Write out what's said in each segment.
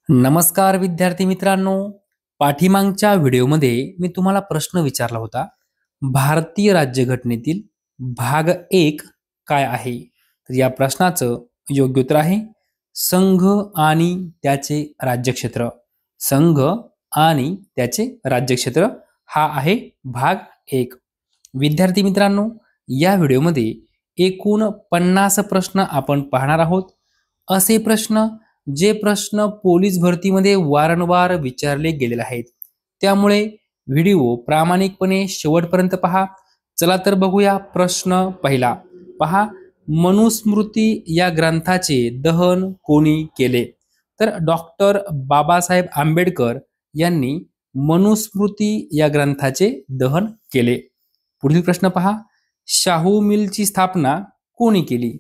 नमस्कार विद्यार्थी मित्रांनो. पाठीमागच्या व्हिडिओमध्ये मी तुम्हाला प्रश्न विचारला होता. भारतीय राज्यघटनेतील भाग 1 काय आहे? तर या प्रश्नाचं योग्य उत्तर आहे संघ आणि त्याचे राज्यक्षेत्र. संघ आणि त्याचे राज्यक्षेत्र हा आहे भाग 1. विद्यार्थी मित्रांनो, या व्हिडिओमध्ये एकूण 50 प्रश्न आपण पाहणार आहोत. असे प्रश्न जे प्रश्न पोलीस भरतीमध्ये वारंवार विचारले गेलेले आहेत. त्यामुळे व्हिडिओ प्रामाणिकपणे शेवटपर्यंत पहा. चला तर बघूया प्रश्न पहिला. पहा, मनुस्मृती या ग्रंथाचे दहन कोणी केले? तर डॉक्टर बाबासाहेब आंबेडकर यांनी मनुस्मृती या ग्रंथाचे दहन केले. पुढील प्रश्न पहा, शाहू मिलची स्थापना कोणी केली?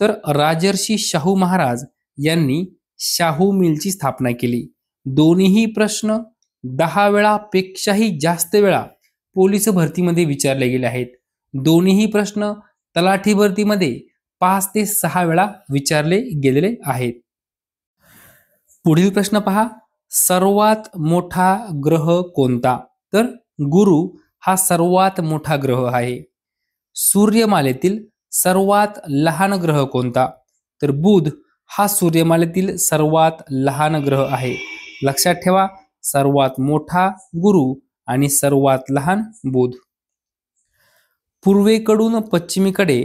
तर राजर्षी शाहू महाराज यांनी शाहू मिलची स्थापना केली. दोन्हीही प्रश्न 10 वेळापेक्षाही जास्त वेळा पोलीस भरतीमध्ये विचारले गेले आहेत. दोन्हीही प्रश्न तलाठी भरतीमध्ये 5 ते 6 वेळा विचारले गेलेले आहेत. पुढील प्रश्न पहा, सर्वात मोठा ग्रह कोणता? तर गुरु हा सर्वात मोठा ग्रह आहे. सूर्यमालेतील सर्वात लहान ग्रह कोणता? तर बुध हा सूर्यमालेतील सर्वात लहान ग्रह आहे. लक्षात ठेवा, सर्वात मोठा गुरु आणि सर्वात लहान बुध. पूर्वेकडून पश्चिमेकडे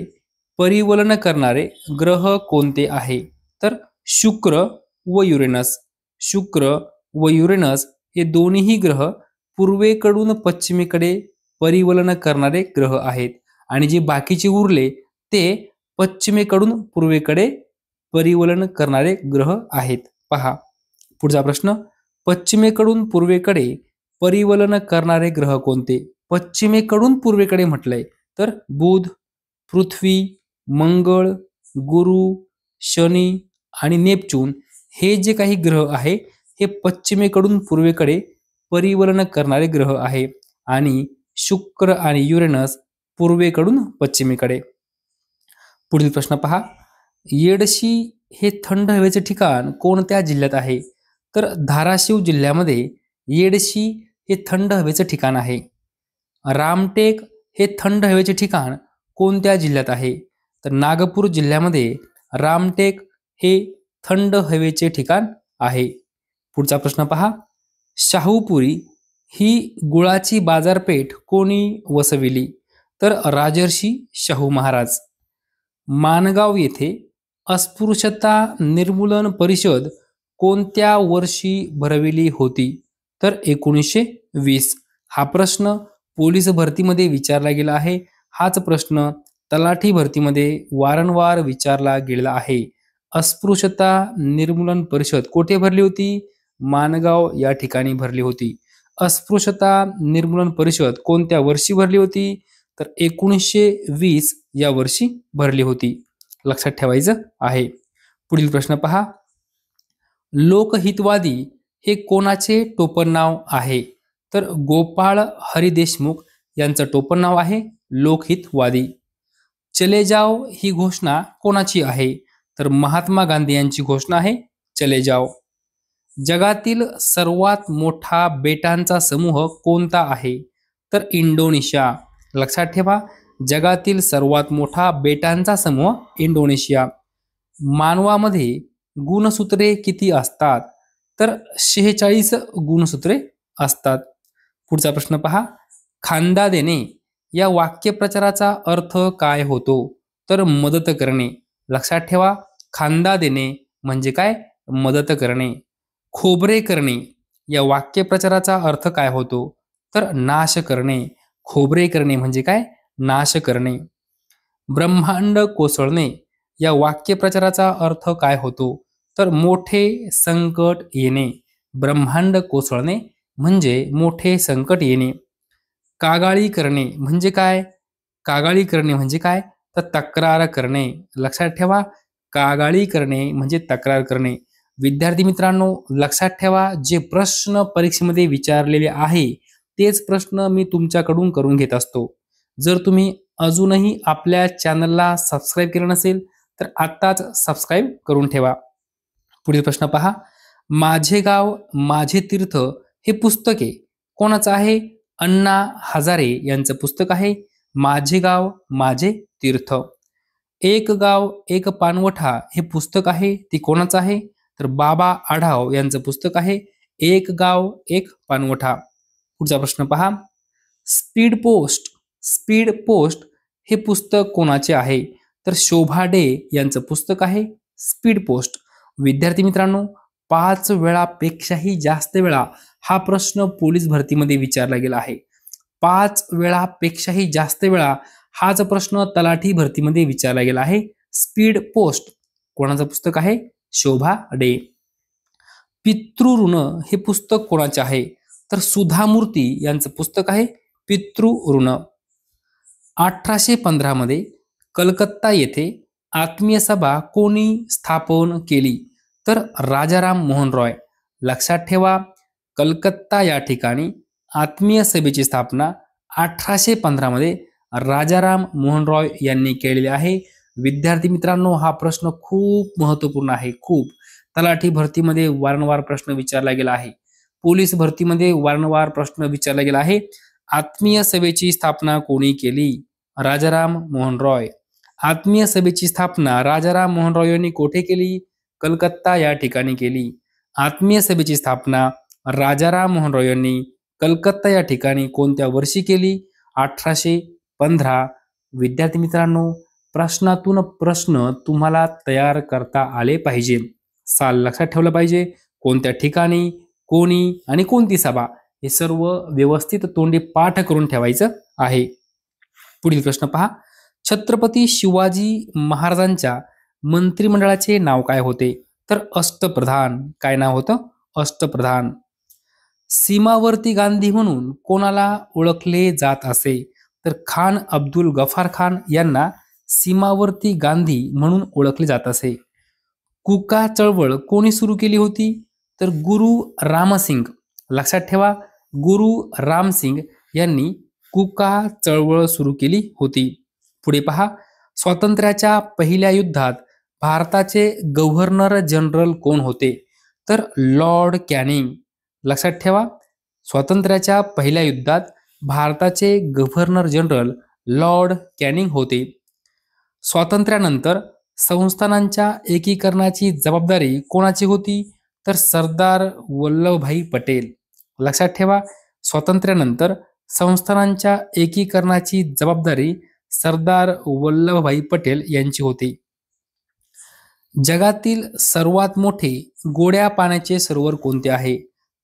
परिवलन करणारे ग्रह कोणते आहे? तर शुक्र व युरेनस. शुक्र व युरेनस हे दोन्ही ग्रह पूर्वेकडून पश्चिमेकडे परिवलन करणारे ग्रह आहेत आणि जे बाकीचे उरले ते पश्चिमेकडून पूर्वेकडे परिवलन करणारे ग्रह आहेत. पहा पुढचा प्रश्न, पश्चिमेकडून पूर्वेकडे परिवलन करणारे ग्रह कोणते? पश्चिमेकडून पूर्वेकडे म्हटलंय तर बुध, पृथ्वी, मंगळ, गुरु, शनी आणि नेपच्यून हे जे काही ग्रह आहे हे पश्चिमेकडून पूर्वेकडे परिवलन करणारे ग्रह आहे आणि शुक्र आणि युरेनस पूर्वेकडून पश्चिमेकडे. पुढील प्रश्न पहा, येडशी हे थंड हवेचे ठिकाण कोणत्या जिल्ह्यात आहे? तर धाराशिव जिल्ह्यामध्ये येडशी हे थंड हवेचे ठिकाण आहे. रामटेक हे थंड हवेचे ठिकाण कोणत्या जिल्ह्यात आहे? तर नागपूर जिल्ह्यामध्ये रामटेक हे थंड हवेचे ठिकाण आहे. पुढचा प्रश्न पहा, शाहूपुरी ही गुळाची बाजारपेठ कोणी वसविली? तर राजर्षी शाहू महाराज. माणगाव येथे अस्पृश्यता निर्मूलन परिषद कोणत्या वर्षी भरविली होती? तर 1920. हा प्रश्न पोलीस भरतीमध्ये विचारला गेला आहे. हाच प्रश्न तलाठी भरतीमध्ये वारंवार विचारला गेला आहे. अस्पृश्यता निर्मूलन परिषद कोठे भरली होती? माणगाव या ठिकाणी भरली होती. अस्पृश्यता निर्मूलन परिषद कोणत्या वर्षी भरली होती? तर 1920 या वर्षी भरली होती. लक्षात ठेवायचं आहे. पुढील प्रश्न पहा, लोकहितवादी हे कोणाचे टोपण नाव आहे? तर गोपाळ हरी देशमुख यांचं टोपण नाव आहे लोकहितवादी. चले जाओ ही घोषणा कोणाची आहे? तर महात्मा गांधी यांची घोषणा आहे चले जाओ. जगातील सर्वात मोठा बेटांचा समूह कोणता आहे? तर इंडोनेशिया. लक्षात ठेवा, जगातील सर्वात मोठा बेटांचा समूह इंडोनेशिया. मानवामध्ये गुणसूत्रे किती असतात? तर 46 गुणसूत्रे असतात. पुढचा प्रश्न पहा, खांदा देणे या वाक्यप्रचाराचा अर्थ काय होतो? तर मदत करणे. लक्षात ठेवा, खांदा देणे म्हणजे काय? मदत करणे. खोबरे करणे या वाक्यप्रचाराचा अर्थ काय होतो? तर नाश करणे. खोबरे करणे म्हणजे काय? नाश करणे. ब्रह्मांड कोसळणे या वाक्यप्रचाराचा अर्थ काय होतो? तर मोठे संकट येणे. ब्रह्मांड कोसळणे म्हणजे मोठे संकट येणे. कागाळी करणे म्हणजे काय? कागाळी करणे म्हणजे काय? तर तक्रार करणे. लक्षात ठेवा, कागाळी करणे म्हणजे तक्रार करणे. विद्यार्थी मित्रांनो, लक्षात ठेवा, जे प्रश्न परीक्षेमध्ये विचारलेले आहे तेच प्रश्न मी तुमच्याकडून करून घेत असतो. जर तुम्ही अजूनही आपल्या चॅनलला सबस्क्राईब केलं नसेल तर आत्ताच सबस्क्राईब करून ठेवा. पुढील प्रश्न पहा, माझे गाव माझे तीर्थ हे पुस्तक आहे कोणाचं आहे? अण्णा हजारे यांचं पुस्तक आहे माझे गाव माझे तीर्थ. एक गाव एक पानवठा हे पुस्तक आहे ते कोणाचं आहे? तर बाबा आढाव यांचं पुस्तक आहे एक गाव एक पानवठा. पुढचा प्रश्न पहा. स्पीड पोस्ट हे पुस्तक कोणाचे आहे? तर शोभा डे यांचं पुस्तक आहे स्पीड पोस्ट. विद्यार्थी मित्रांनो, 5 वेळापेक्षाही जास्त वेळा हा प्रश्न पोलीस भरतीमध्ये विचारला गेला आहे. 5 वेळापेक्षाही जास्त वेळा हाच प्रश्न तलाठी भरतीमध्ये विचारला गेला आहे. स्पीड पोस्ट कोणाचं पुस्तक आहे? शोभा डे. पितृऋण हे पुस्तक कोणाचे आहे? तर सुधा मूर्ती यांचं पुस्तक आहे पितृऋण. 1815 मध्ये कलकत्ता येथे आत्मीय सभा कोणी स्थापन केली? तर राजाराम मोहन रॉय. लक्षात ठेवा, कलकत्ता या ठिकाणी आत्मीय सभेची स्थापना 1815 मध्ये राजाराम मोहन रॉय यांनी केलेली आहे. विद्यार्थी मित्रांनो, हा प्रश्न खूप महत्वपूर्ण आहे. खूप तलाठी भरतीमध्ये वारंवार प्रश्न विचारला गेला आहे. पोलीस भरतीमध्ये वारंवार प्रश्न विचारला गेला आहे. आत्मीय सभेची स्थापना कोणी केली? राजाराम मोहन रॉय. आत्मीय सभेची स्थापना राजाराम मोहन रॉय यांनी कोठे केली? कलकत्ता या ठिकाणी केली. आत्मीय सभेची स्थापना राजाराम मोहन रॉय यांनी कलकत्ता या ठिकाणी कोणत्या वर्षी केली? 1815. विद्यार्थी मित्रांनो, प्रश्नातून प्रश्न तुम्हाला तयार करता आले पाहिजे. साल लक्षात ठेवलं पाहिजे, कोणत्या ठिकाणी, कोणी आणि कोणती सभा हे सर्व व्यवस्थित तोंडी पाठ करून ठेवायचं आहे. पुढील प्रश्न पहा. छत्रपती शिवाजी महाराजांच्या मंत्रिमंडळाचे नाव काय होते? तर अष्टप्रधान. काय नाव होतं? अष्टप्रधान. सीमावर्ती गांधी म्हणून कोणाला ओळखले जात असे? तर खान अब्दुल गफार खान यांना सीमावर्ती गांधी म्हणून ओळखले जात असे. कुका चळवळ कोणी सुरू केली होती? तर गुरु रामसिंग. लक्षात ठेवा, गुरु रामसिंग यांनी कुका चळवळ सुरू केली होती. पुढे पहा. स्वातंत्र्याच्या पहिल्या युद्धात भारताचे गव्हर्नर जनरल कोण होते? तर लॉर्ड कॅनिंग. लक्षात ठेवा, स्वातंत्र्याच्या पहिल्या युद्धात भारताचे गव्हर्नर जनरल लॉर्ड कॅनिंग होते. स्वातंत्र्यानंतर संस्थानांच्या एकीकरणाची जबाबदारी कोणाची होती? तर सरदार वल्लभभाई पटेल. लक्षात ठेवा, स्वातंत्र्यानंतर संस्थानांच्या एकीकरणाची जबाबदारी सरदार वल्लभभाई पटेल यांची होती. जगातील सर्वात मोठे गोड्या पाण्याचे सरोवर कोणते आहे?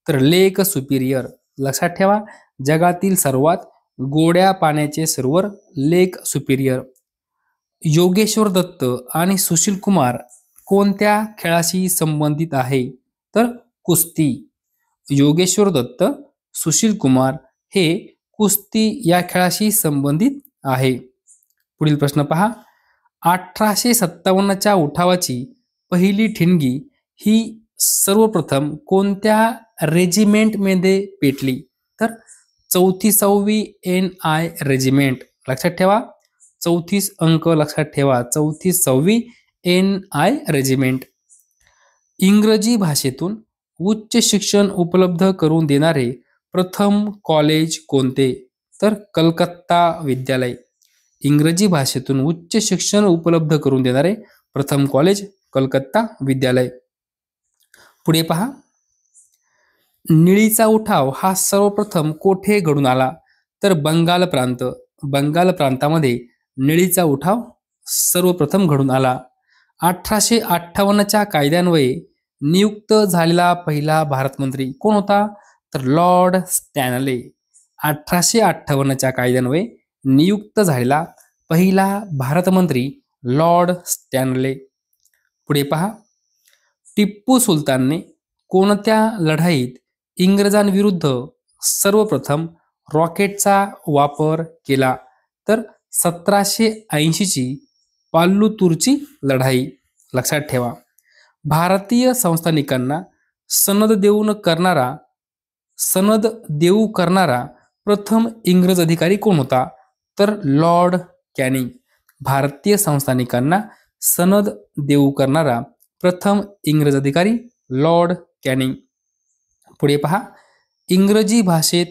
तर लेक सुपिरियर. लक्षात ठेवा, जगातील सर्वात गोड्या पाण्याचे सरोवर लेक सुपिरियर. योगेश्वर दत्त आणि सुशील कुमार कोणत्या खेळाशी संबंधित आहे? तर कुस्ती. योगेश्वर दत्त, सुशील कुमार हे कुस्ती या खेळाशी संबंधित आहे. पुढील प्रश्न पहा. 1857च्या उठावाची पहिली ठिणगी ही सर्वप्रथम कोणत्या रेजिमेंटमध्ये पेटली? तर 34वी NI रेजिमेंट. लक्षात ठेवा, 34 अंक लक्षात ठेवा, 34वी NI रेजिमेंट. इंग्रजी भाषेतून उच्च शिक्षण उपलब्ध करून देणारे प्रथम कॉलेज कोणते? तर कलकत्ता विद्यालय. इंग्रजी भाषेतून उच्च शिक्षण उपलब्ध करून देणारे प्रथम कॉलेज कलकत्ता विद्यालय. पुढे पहा. निळीचा उठाव हा सर्वप्रथम कोठे घडून आला? तर बंगाल प्रांत. बंगाल प्रांतामध्ये निळीचा उठाव सर्वप्रथम घडून आला. 1858च्या कायद्यान्वये नियुक्त झालेला पहिला भारत मंत्री कोण होता? तर लॉर्ड स्टॅनले. 1858च्या कायद्यान्वये नियुक्त झालेला पहिला भारत मंत्री लॉर्ड स्टॅनले. पुढे पहा. टिप्पू सुलतानने कोणत्या लढाईत इंग्रजांविरुद्ध सर्वप्रथम रॉकेटचा वापर केला? तर 1780ची पाल्लुतूरची लढाई. लक्षात ठेवा, भारतीय संस्थानिकांना सनद देऊ करणारा प्रथम इंग्रज अधिकारी कोण होता? तर लॉर्ड कॅनिंग. भारतीय संस्थानिकांना सनद देऊ करणारा प्रथम इंग्रज अधिकारी लॉर्ड कॅनिंग. पुढे पहा, इंग्रजी भाषेत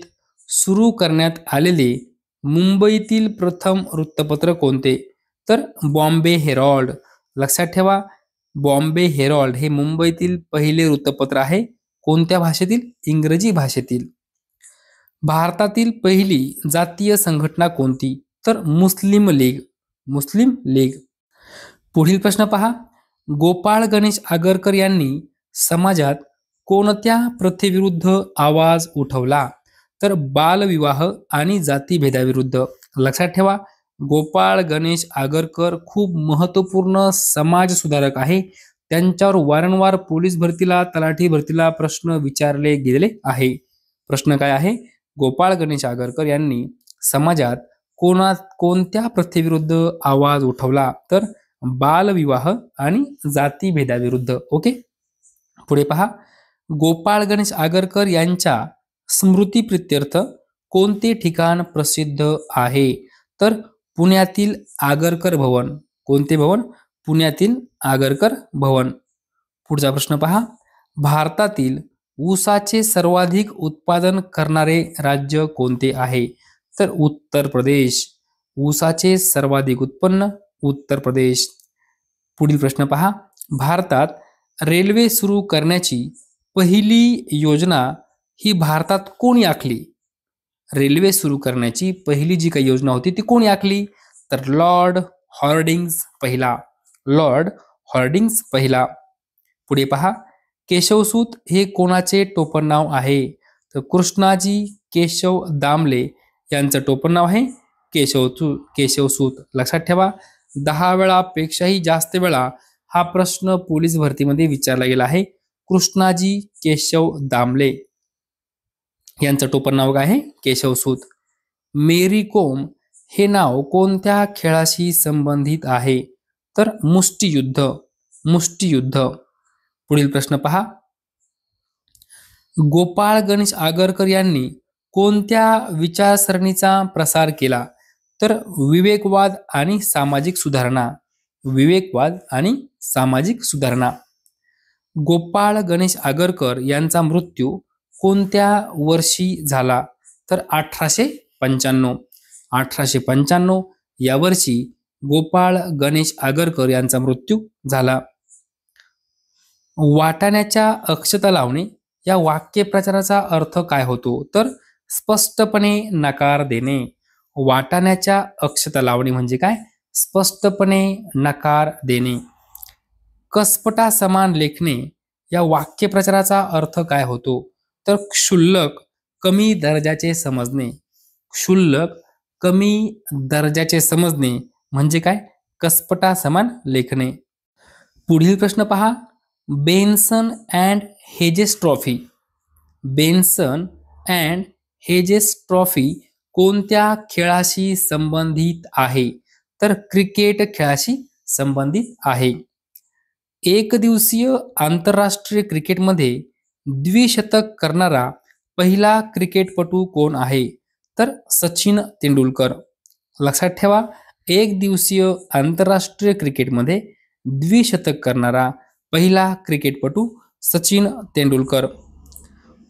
सुरू करण्यात आलेले मुंबईतील प्रथम वृत्तपत्र कोणते? तर बॉम्बे हेरॉल्ड. लक्षात ठेवा, बॉम्बे हेरॉल्ड हे मुंबईतील पहिले वृत्तपत्र आहे. कोणत्या भाषेतील? इंग्रजी भाषेतील. भारतातील पहिली जातीय संघटना कोणती? तर मुस्लिम लीग. मुस्लिम लीग. पुढील प्रश्न पहा, गोपाळ गणेश आगरकर यांनी समाजात कोणत्या प्रथेविरुद्ध आवाज उठवला? तर बालविवाह आणि जातीभेदाविरुद्ध. लक्षात ठेवा, गोपाळ गणेश आगरकर खूप महत्त्वपूर्ण समाज सुधारक आहे. त्यांच्यावर वारंवार पोलीस भरतीला, तलाठी भरतीला प्रश्न विचारले गेलेले आहे. प्रश्न काय आहे? गोपाळ गणेश आगरकर यांनी समाजात कोणत्या प्रथेविरुद्ध आवाज उठवला? तर बालविवाह आणि जातीभेदाविरुद्ध. ओके. पुढे पहा, गोपाळ गणेश आगरकर यांच्या स्मृतीप्रित्यर्थ कोणते ठिकाण प्रसिद्ध आहे? तर पुण्यातील आगरकर भवन. कोणते भवन? पुण्यातील आगरकर भवन. पुढचा प्रश्न पहा, भारतातील ऊसाचे सर्वाधिक उत्पादन करणारे राज्य कोणते आहे? तर उत्तर प्रदेश. ऊसाचे सर्वाधिक उत्पन्न उत्तर प्रदेश. पुढील प्रश्न पहा, भारतात रेल्वे सुरू करण्याची पहिली योजना ही भारतात कोणी आखली? रेल्वे सुरू करण्याची पहिली जी काही योजना होती ती कोणी आखली? तर लॉर्ड हॉर्डिंग्ज पहिला. लॉर्ड हॉर्डिंग्ज पहिला. पुढे पहा, केशवसूत हे कोणाचे टोपण नाव आहे? तर कृष्णाजी केशव दामले यांचं टोपण नाव आहे केशवसूत. लक्षात ठेवा, 10 वेळापेक्षाही जास्त वेळा हा प्रश्न पोलीस भरतीमध्ये विचारला गेला आहे. कृष्णाजी केशव दामले यांचं टोपण नाव काय आहे? केशवसूत. मेरी कोम हे नाव कोणत्या खेळाशी संबंधित आहे? तर मुष्टियुद्ध. मुष्टियुद्ध. पुढील प्रश्न पहा, गोपाळ गणेश आगरकर यांनी कोणत्या विचारसरणीचा प्रसार केला? तर विवेकवाद आणि सामाजिक सुधारणा. विवेकवाद आणि सामाजिक सुधारणा. गोपाळ गणेश आगरकर यांचा मृत्यू कोणत्या वर्षी झाला? तर 1895. 1895 या वर्षी गोपाळ गणेश आगरकर यांचा मृत्यू झाला. वाटाण्याच्या अक्षता लावणे या वाक्यप्रचाराचा अर्थ काय होतो? तर स्पष्टपणे नकार देणे. वाटाण्याच्या अक्षता लावणे म्हणजे काय? स्पष्टपणे नकार देणे. कसपटा समान लेखणे या वाक्यप्रचाराचा अर्थ काय होतो? तर क्षुल्लक कमी दर्जाचे समजणे. क्षुल्लक कमी दर्जाचे समजणे म्हणजे काय? कसपटा समान लेखणे. पुढील प्रश्न पहा, Benson and hedges trophy. Benson and hedges trophy कोणत्या खेळाशी संबंधित आहे? तर क्रिकेट खेळाशी संबंधित आहे. एक दिवसीय आंतरराष्ट्रीय क्रिकेटमध्ये द्विशतक करणारा पहिला क्रिकेटपटू कोण आहे? तर सचिन तेंडुलकर. लक्षात ठेवा, एक दिवसीय आंतरराष्ट्रीय क्रिकेटमध्ये द्विशतक करणारा पहिला क्रिकेटपटू सचिन तेंडुलकर.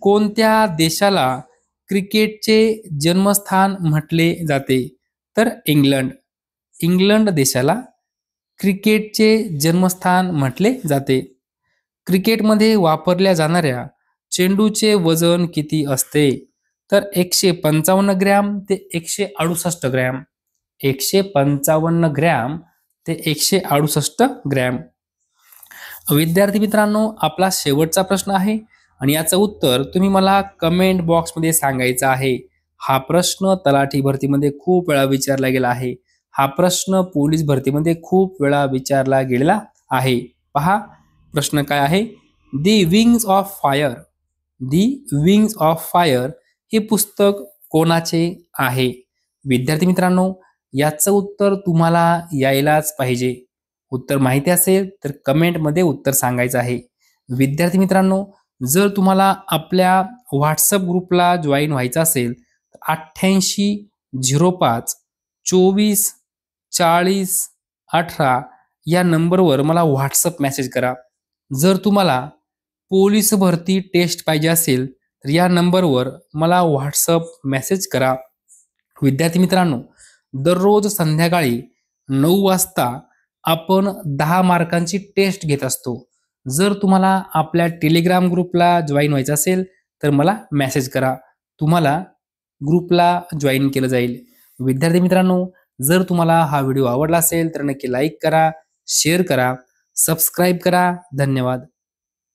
कोणत्या देशाला क्रिकेटचे जन्मस्थान म्हटले जाते? तर इंग्लंड. इंग्लंड देशाला क्रिकेटचे जन्मस्थान म्हटले जाते. क्रिकेटमध्ये वापरल्या जाणाऱ्या चेंडूचे वजन किती असते? तर 155 ग्रॅम ते 168 ग्रॅम. 155 ग्रॅम ते 168 ग्रॅम. विद्यार्थी मित्रांनो, आपला शेवटचा प्रश्न आहे आणि याचं उत्तर तुम्ही मला कमेंट बॉक्समध्ये सांगायचं आहे. हा प्रश्न तलाठी भरतीमध्ये खूप वेळा विचारला गेला आहे. हा प्रश्न पोलीस भरतीमध्ये खूप वेळा विचारला गेलेला आहे. पहा प्रश्न काय आहे? The wings of fire. The wings of fire हे पुस्तक कोणाचे आहे? विद्यार्थी मित्रांनो, याचं उत्तर तुम्हाला यायलाच पाहिजे. उत्तर माहिती असेल तर कमेंटमध्ये उत्तर सांगायचं आहे. विद्यार्थी मित्रांनो, जर तुम्हाला आपल्या व्हॉट्सअप ग्रुपला जॉईन व्हायचं असेल तर 88 05 24 40 18 या नंबरवर मला व्हॉट्सअप मेसेज करा. जर तुम्हाला पोलीस भरती टेस्ट पाहिजे असेल तर या नंबरवर मला व्हॉट्सअप मेसेज करा. विद्यार्थी मित्रांनो, दररोज संध्याकाळी 9 वाजता आपण 10 मार्कांची टेस्ट घेत असतो. जर तुम्हाला आपल्या टेलिग्राम ग्रुपला जॉईन व्हायचं असेल तर मला मेसेज करा. तुम्हाला ग्रुपला जॉईन केलं जाईल. विद्यार्थी मित्रांनो, जर तुम्हाला हा व्हिडिओ आवडला असेल तर नक्की लाईक करा, शेअर करा, सबस्क्राईब करा. धन्यवाद.